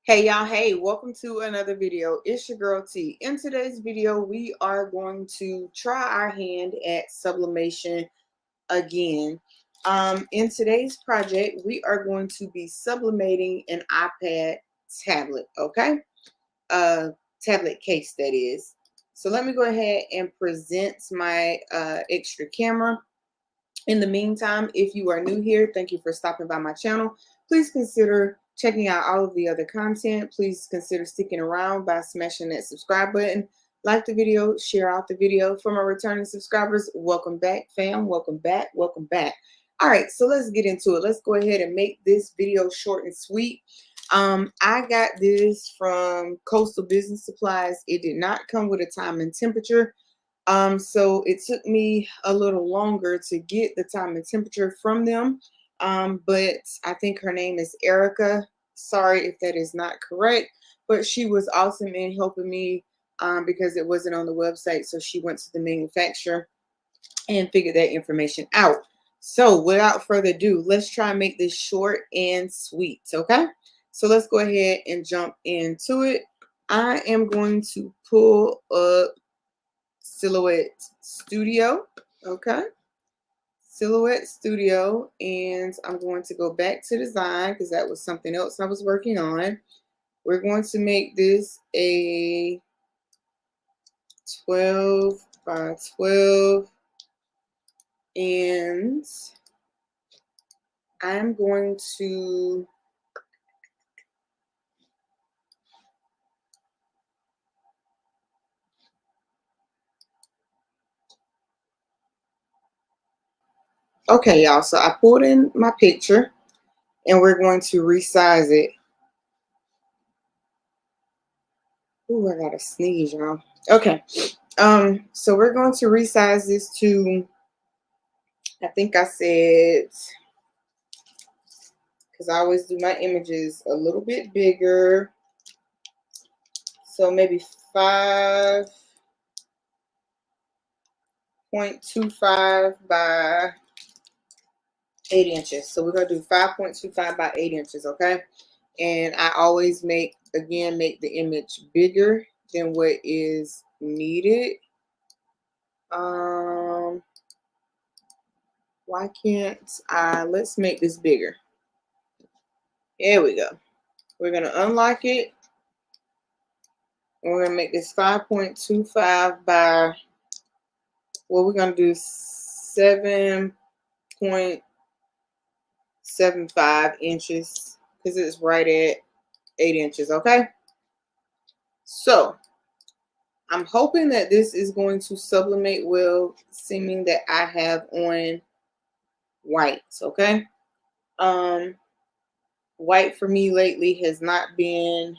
Hey y'all, hey, welcome to another video. It's your girl T. In today's video, we are going to try our hand at sublimation again. In today's project, we are going to be sublimating an iPad tablet, okay? Tablet case, that is. So let me go ahead and present my extra camera. In the meantime, if you are new here, thank you for stopping by my channel. Please consider checking out all of the other content. Please consider sticking around by smashing that subscribe button. Like the video, share out the video. For my returning subscribers, welcome back, fam. Welcome back, welcome back. All right, so let's get into it. Let's go ahead and make this video short and sweet. I got this from Coastal Business Supplies. It did not come with a time and temperature. So it took me a little longer to get the time and temperature from them. But I think her name is Erica. Sorry if that is not correct, but she was awesome in helping me because it wasn't on the website. So she went to the manufacturer and figured that information out. So without further ado, let's try and make this short and sweet. Okay, so let's go ahead and jump into it. I am going to pull up Silhouette Studio, okay? Silhouette Studio, and I'm going to go back to design because that was something else I was working on. We're going to make this a 12 by 12, and I'm going to okay, y'all, so I pulled in my picture and we're going to resize it. Ooh, I gotta sneeze, y'all. Okay, so we're going to resize this to, I think I said, because I always do my images a little bit bigger, so maybe 5.25 by 8 inches. So we're going to do 5.25 by 8 inches, okay? And I always make the image bigger than what is needed. Why can't I? Let's make this bigger. There we go. We're going to unlock it. And we're going to make this 5.25 by, well, we're going to do 7.75 inches because it's right at 8 inches, okay? So I'm hoping that this is going to sublimate well, seeming that I have on whites, okay? White for me lately has not been,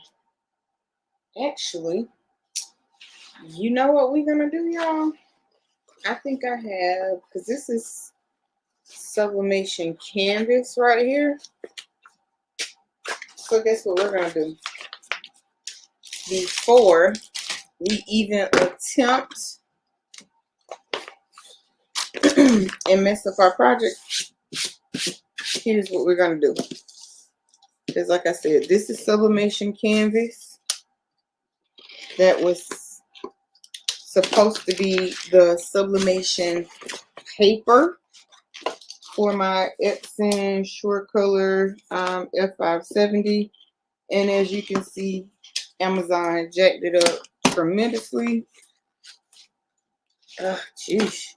actually, you know what we're gonna do, y'all? I think I have, because this is sublimation canvas right here. So guess what we're gonna do? Before we even attempt and mess up our project, here's what we're gonna do. Because like I said, this is sublimation canvas that was supposed to be the sublimation paper for my Epson Short Color F570. And as you can see, Amazon jacked it up tremendously. Jeez.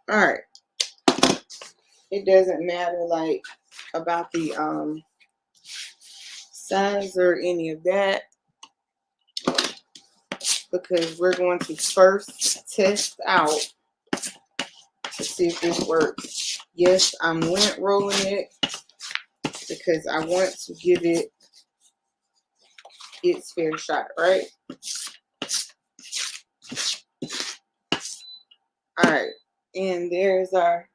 All right. It doesn't matter like about the size or any of that, because we're going to first test out to see if this works. Yes, I'm lint rolling it because I want to give it its fair shot, right? All right, and there's our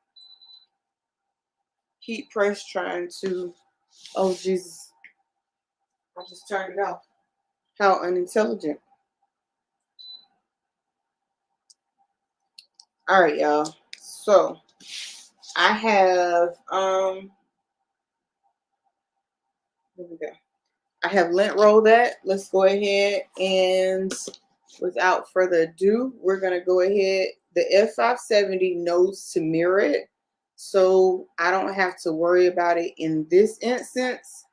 heat press trying to, oh Jesus, I just turned it off. How unintelligent. All right, y'all. So I have here we go. I have lint rolled that. Let's go ahead and without further ado, we're gonna go ahead. The F570 knows to mirror it, so I don't have to worry about it in this instance.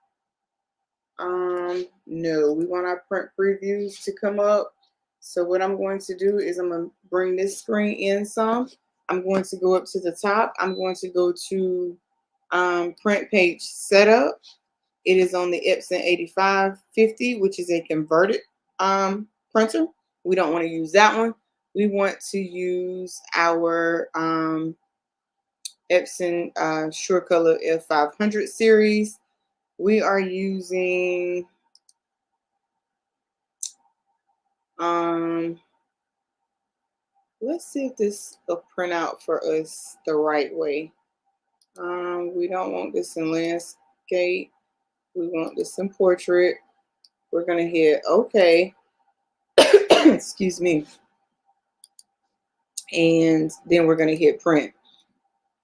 No, we want our print previews to come up. So what I'm going to do is I'm going to bring this screen in some. I'm going to go up to the top. I'm going to go to print page setup. It is on the Epson 8550, which is a converted printer. We don't want to use that one. We want to use our Epson SureColor F500 series. We are using let's see if this will print out for us the right way. We don't want this in landscape. We want this in portrait. We're gonna hit OK. Excuse me. And then we're gonna hit print.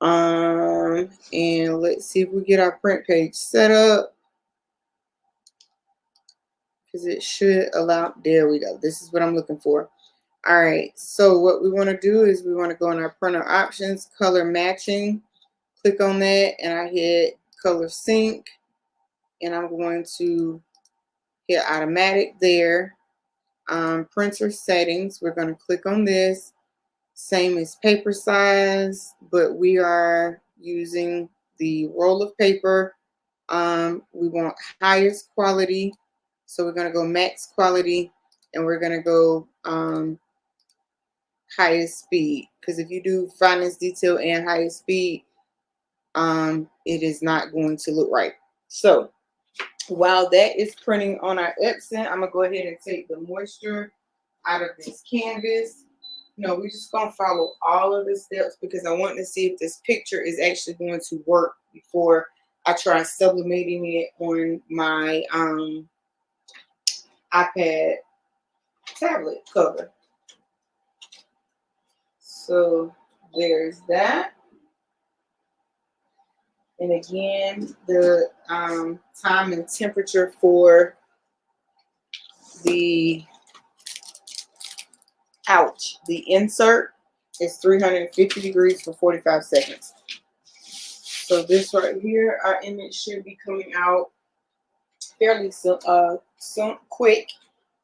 And let's see if we get our print page set up, because it should allow. There we go. This is what I'm looking for. All right, so what we want to do is we want to go in our printer options, color matching, click on that, and I hit color sync, and I'm going to hit automatic there. Printer settings, we're going to click on this, same as paper size, but we are using the roll of paper. We want highest quality, so we're going to go max quality, and we're going to go highest speed, because if you do finest detail and highest speed, it is not going to look right. So while that is printing on our Epson, I'm gonna go ahead and take the moisture out of this canvas. No, we're just gonna follow all of the steps because I want to see if this picture is actually going to work before I try sublimating it on my iPad tablet cover. So there's that. And again, the time and temperature for the the insert is 350 degrees for 45 seconds. So this right here, our image should be coming out fairly soon, quick.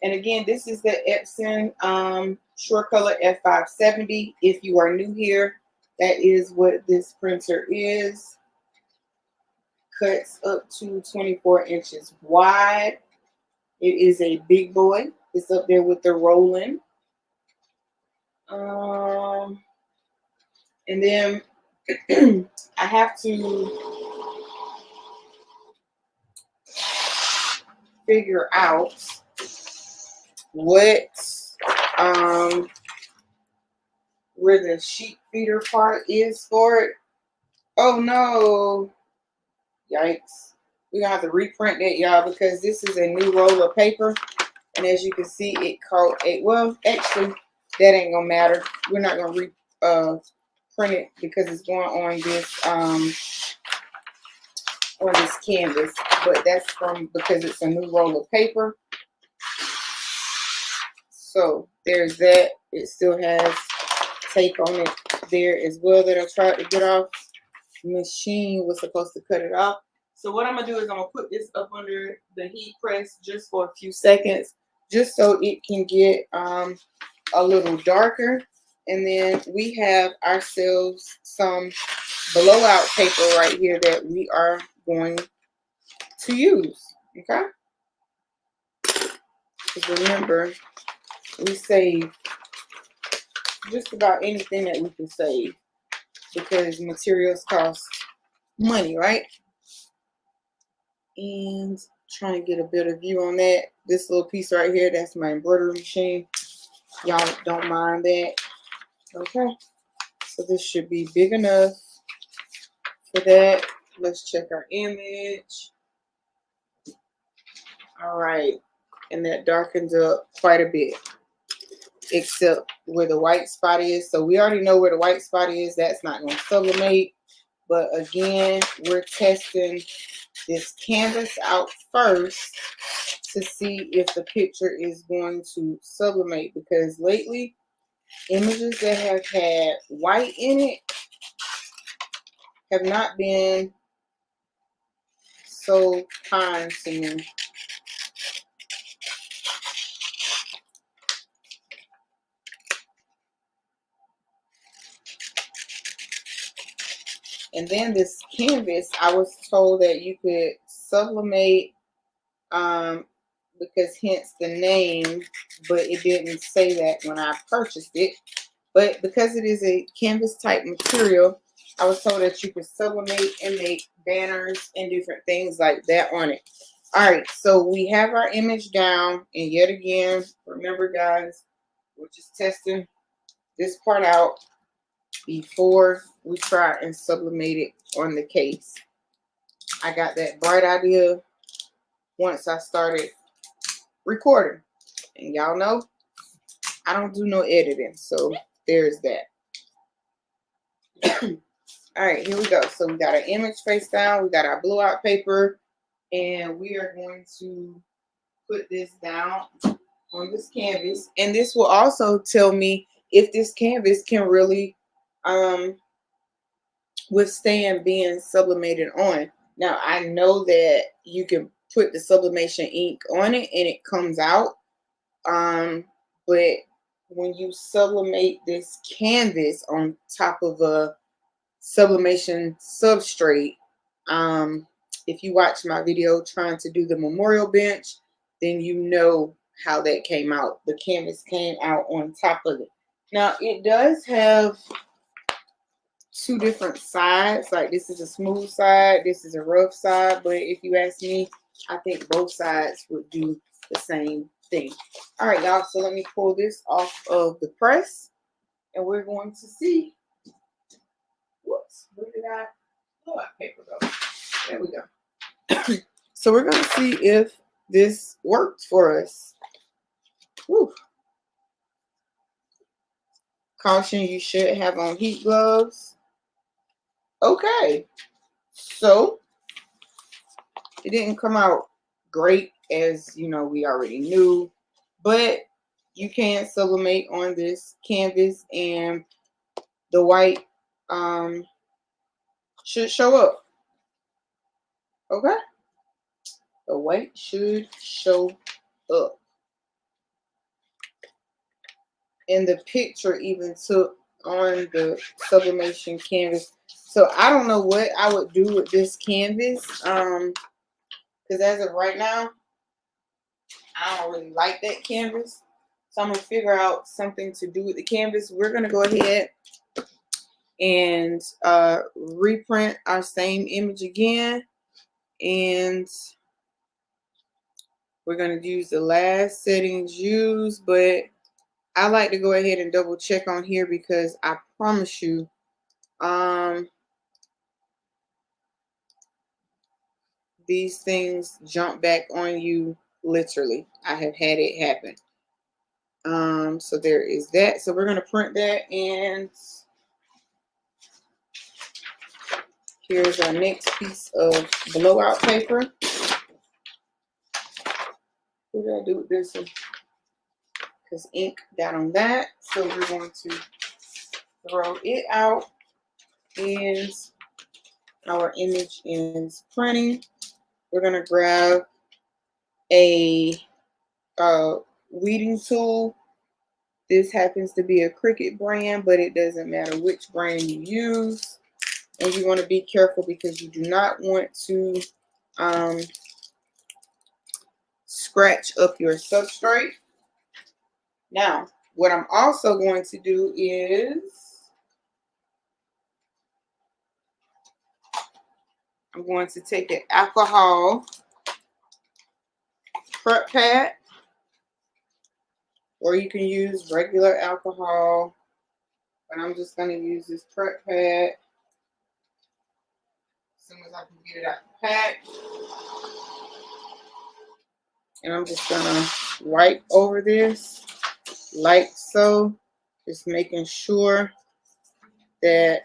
And again, this is the Epson SureColor F570. If you are new here, that is what this printer is. Cuts up to 24 inches wide. It is a big boy. It's up there with the Roland. And then I have to figure out what where the sheet feeder part is for it. Oh no. Yikes. We're gonna have to reprint that, y'all, because this is a new roll of paper. And as you can see, it caught a, well, actually, that ain't gonna matter. We're not gonna print it because it's going on this canvas. But that's because it's a new roll of paper. So there's that. It still has tape on it there as well that I tried to get off. Machine was supposed to cut it off. So what I'm gonna do is I'm gonna put this up under the heat press just for a few seconds, just so it can get a little darker. And then we have ourselves some blowout paper right here that we are going to use. Okay, because remember, we save just about anything that we can save because materials cost money, right? And trying to get a better view on that. This little piece right here, that's my embroidery machine. Y'all don't mind that. Okay, so this should be big enough for that. Let's check our image. All right, and that darkens up quite a bit, except where the white spot is. So we already know where the white spot is. That's not going to sublimate. But again, we're testing this canvas out first to see if the picture is going to sublimate, because lately images that have had white in it have not been so kind to me. And then this canvas, I was told that you could sublimate, because hence the name, but it didn't say that when I purchased it. But because it is a canvas type material, I was told that you could sublimate and make banners and different things like that on it. All right, so we have our image down, and yet again, remember guys, we're just testing this part out before we try and sublimate it on the case. I got that bright idea once I started recording, and y'all know I don't do no editing, so there's that. All right, here we go. So we got our image face down, we got our blowout paper, and we are going to put this down on this canvas. And this will also tell me if this canvas can really withstand being sublimated on. Now, I know that you can put the sublimation ink on it and it comes out. But when you sublimate this canvas on top of a sublimation substrate, if you watch my video trying to do the memorial bench, then you know how that came out. The canvas came out on top of it. Now, it does have two different sides. Like, this is a smooth side, this is a rough side, but if you ask me, I think both sides would do the same thing. All right, y'all, so let me pull this off of the press, and we're going to see. Whoops, where did I blow out paper go? There we go. So we're going to see if this works for us. Whew. Caution, you should have on heat gloves. Okay, so it didn't come out great, as you know, we already knew, but you can sublimate on this canvas and the white should show up. Okay, the white should show up. And the picture even took on the sublimation canvas. So I don't know what I would do with this canvas, because as of right now, I don't really like that canvas. So I'm going to figure out something to do with the canvas. We're going to go ahead and reprint our same image again. And we're going to use the last settings used, but I like to go ahead and double check on here, because I promise you, these things jump back on you literally. I have had it happen. So there is that. So we're going to print that, and here's our next piece of blowout paper. What did I do with this one? Because ink got on that. So we're going to throw it out, and our image is printing. We're going to grab a weeding tool. This happens to be a Cricut brand, but it doesn't matter which brand you use. And you want to be careful, because you do not want to scratch up your substrate. Now, what I'm also going to do is I'm going to take an alcohol prep pad, or you can use regular alcohol, but I'm just going to use this prep pad as soon as I can get it out the pack. And I'm just going to wipe over this like so, just making sure that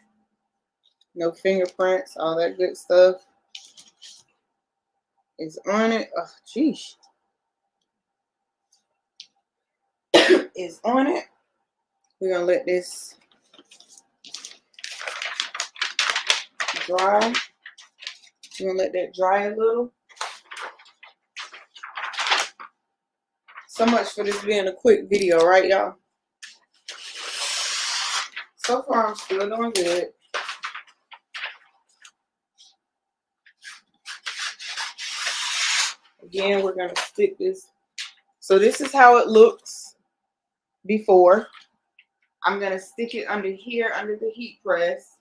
No fingerprints, all that good stuff is on it. Oh, geez. Is on it. We're going to let this dry. We're going to let that dry a little. So much for this being a quick video, right, y'all? So far, I'm still doing good. Again, we're going to stick this. So this is how it looks before. I'm going to stick it under here, under the heat press,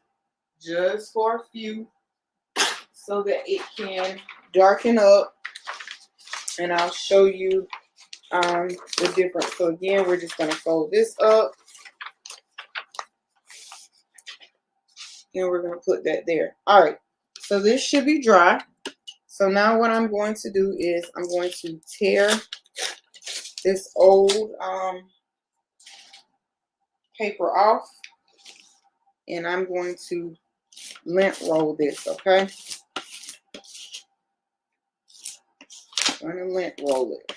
just for a few, so that it can darken up. And I'll show you the difference. So again, we're just going to fold this up. And we're going to put that there. All right. So this should be dry. So now what I'm going to do is I'm going to tear this old paper off. And I'm going to lint roll this, okay? I'm going to lint roll it.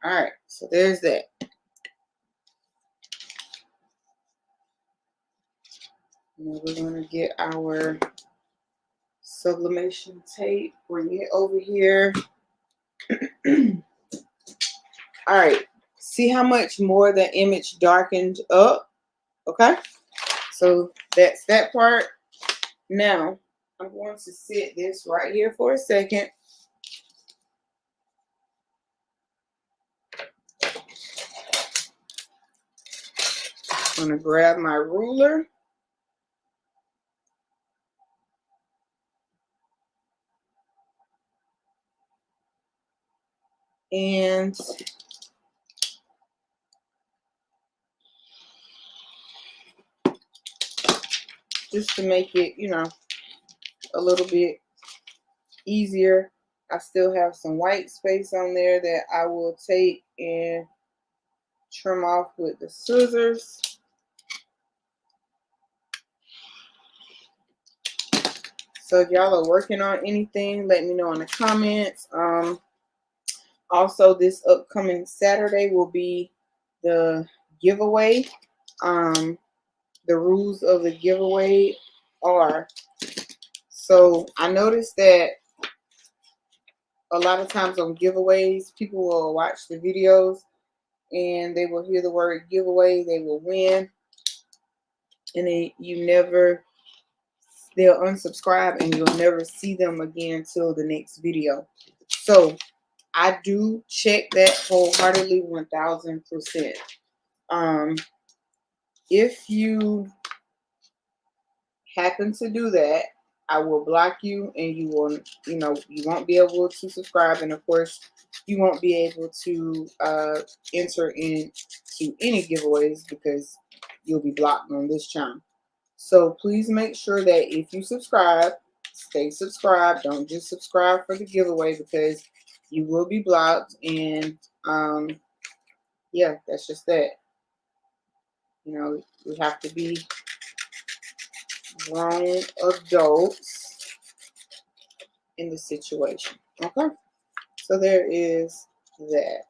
All right. So there's that. Now we're going to get our sublimation tape, bring it over here. All right, see how much more the image darkened up? Okay, so that's that part. Now, I'm going to sit this right here for a second. I'm going to grab my ruler. And just to make it, you know, a little bit easier, I still have some white space on there that I will take and trim off with the scissors. So if y'all are working on anything, let me know in the comments. Also, this upcoming Saturday will be the giveaway. The rules of the giveaway are, so I noticed that a lot of times on giveaways, people will watch the videos and they will hear the word giveaway, they will win, and they'll unsubscribe and you'll never see them again until the next video. So I do check that wholeheartedly, 1000%. If you happen to do that, I will block you, and you will, you won't be able to subscribe, and of course, you won't be able to enter into any giveaways because you'll be blocked on this channel. So please make sure that if you subscribe, stay subscribed. Don't just subscribe for the giveaway because you will be blocked, and yeah, that's just that. You know, we have to be grown adults in the situation. Okay, so there is that.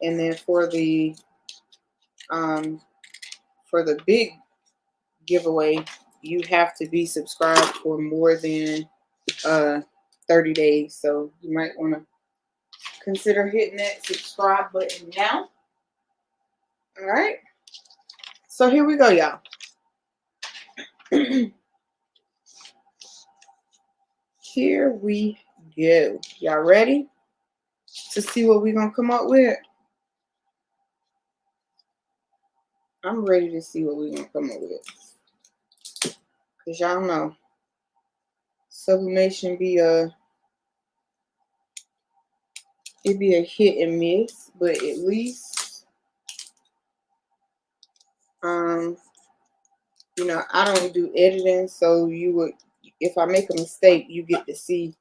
And then for the big giveaway, you have to be subscribed for more than 30 days. So you might want to consider hitting that subscribe button now. All right, so here we go, y'all. Here we go. Y'all ready to see what we're gonna come up with? I'm ready to see what we're gonna come up with, because y'all know sublimation be a hit and miss, but at least I don't do editing, so if I make a mistake, you get to see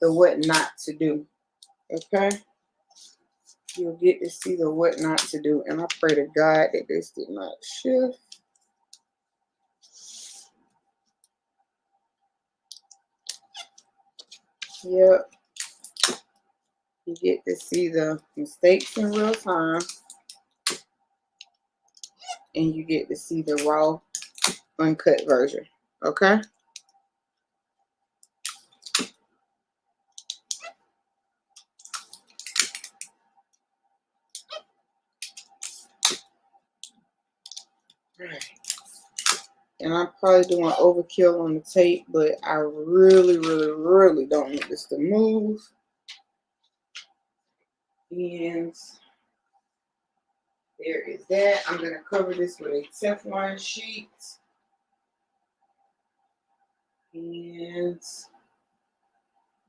the what not to do. Okay, you'll get to see the what not to do. And I pray to God that this did not shift. Yep. You get to see the mistakes in real time. And you get to see the raw, uncut version. Okay? Right. And I'm probably doing overkill on the tape, but I really, really, really don't want this to move. And there is that. I'm going to cover this with a Teflon sheet. And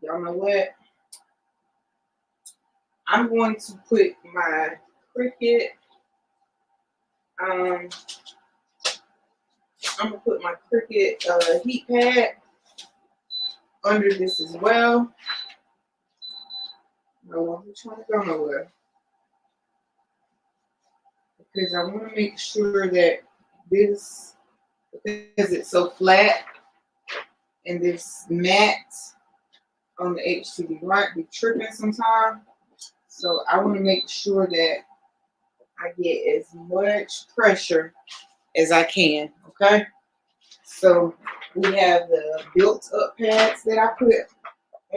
y'all know what? I'm going to put my Cricut, I'm going to put my Cricut heat pad under this as well. No, I'm trying to go nowhere. Because I want to make sure that this, because it's so flat, and this mat on the HTV might be tripping sometimes. So I want to make sure that I get as much pressure as I can, okay? So we have the built-up pads that I put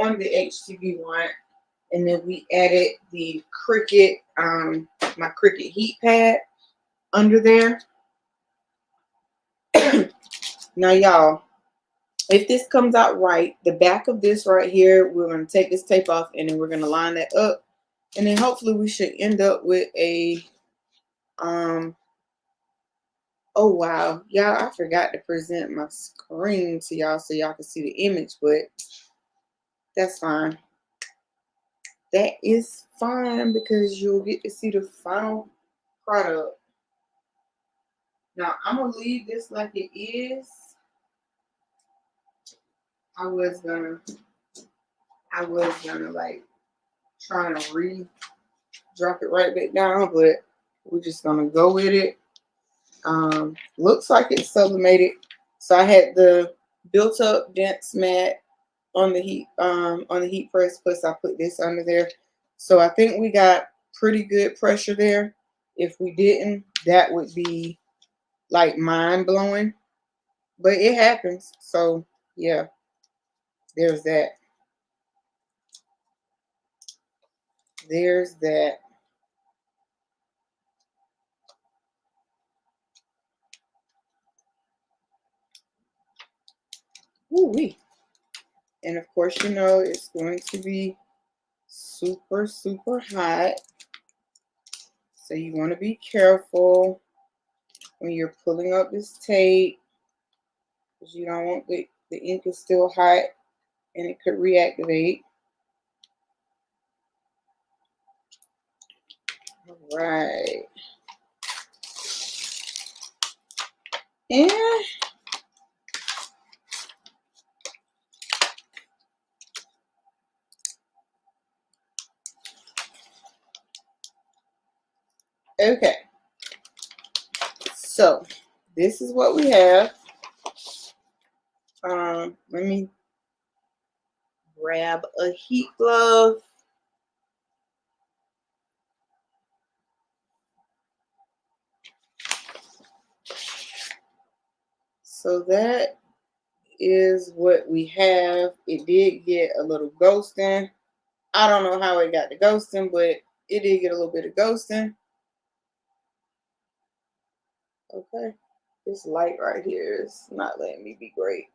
on the HTV one, and then we added the Cricut, my Cricut heat pad under there. Now, y'all, if this comes out right, the back of this right here, we're going to take this tape off, and then we're going to line that up, and then hopefully we should end up with a, oh wow, y'all, I forgot to present my screen to y'all so y'all can see the image, but that's fine. That is fine because you'll get to see the final product. Now, I'm going to leave this like it is. I was gonna like try to drop it right back down, but we're just gonna go with it. Looks like it's sublimated. So I had the built up dense mat on the heat press, plus I put this under there. So I think we got pretty good pressure there. If we didn't, that would be like mind blowing. But it happens. So yeah, there's that. There's that. Woo-wee. And of course, you know, it's going to be super, super hot. So you want to be careful when you're pulling up this tape, because you don't want the ink is still hot and it could reactivate. All right. And okay. So this is what we have. Let me grab a heat glove. So that is what we have. It did get a little ghosting. I don't know how it got the ghosting, but it did get a little bit of ghosting. Okay. This light right here is not letting me be great.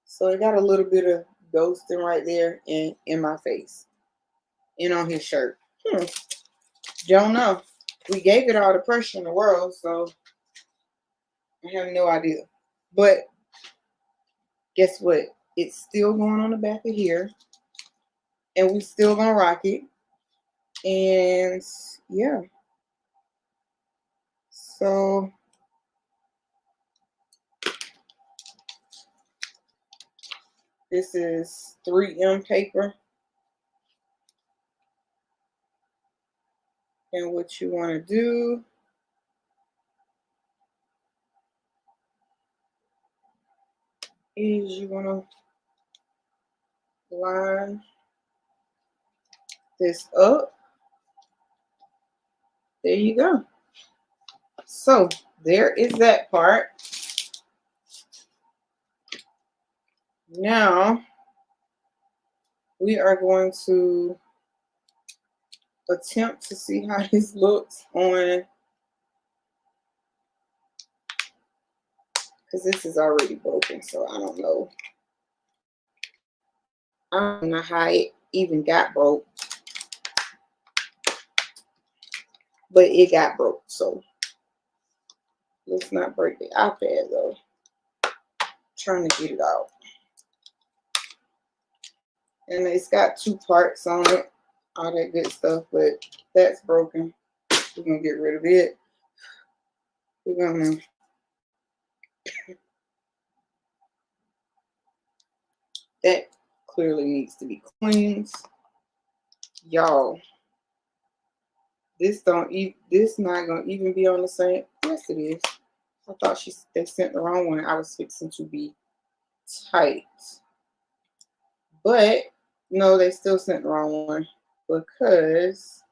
So it got a little bit of ghosting right there in my face and on his shirt. Don't know. We gave it all the pressure in the world, so I have no idea. But guess what? It's still going on the back of here. And we still gonna rock it. And yeah. So this is 3M paper. And what you want to do is you want to line this up. There you go. So there is that part. Now we are going to attempt to see how this looks on, because this is already broken, so I don't know. I don't know how it even got broke, but it got broke. So let's not break the iPad though. I'm trying to get it out. And it's got 2 parts on it, all that good stuff, but that's broken. We're gonna get rid of it. We're gonna that clearly needs to be cleaned. Y'all, this not gonna even be on the same. Yes, it is. I thought they sent the wrong one. I was fixing to be tight, but no, they still sent the wrong one because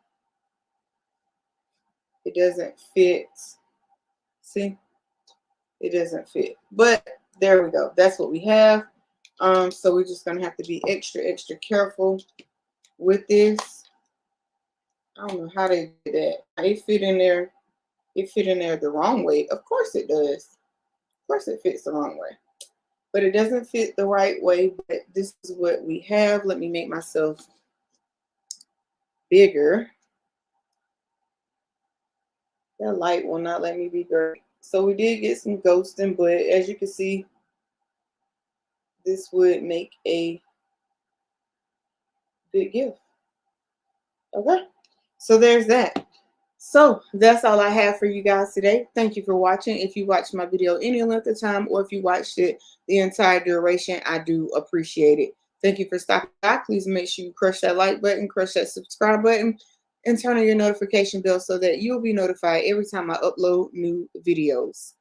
it doesn't fit. See, it doesn't fit. But there we go. That's what we have. So we're just gonna have to be extra careful with this. I don't know how they did that. It fit in there. It fit in there the wrong way. Of course it does. Of course it fits the wrong way. But it doesn't fit the right way. But this is what we have. Let me make myself bigger. That light will not let me be great. So we did get some ghosting, but as you can see, this would make a good gift. Okay, so there's that. So that's all I have for you guys today. Thank you for watching. If you watched my video any length of time, or if you watched it the entire duration, I do appreciate it. Thank you for stopping by. Please make sure you crush that like button, crush that subscribe button, and turn on your notification bell so that you'll be notified every time I upload new videos.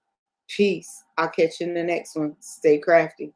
Peace. I'll catch you in the next one. Stay crafty.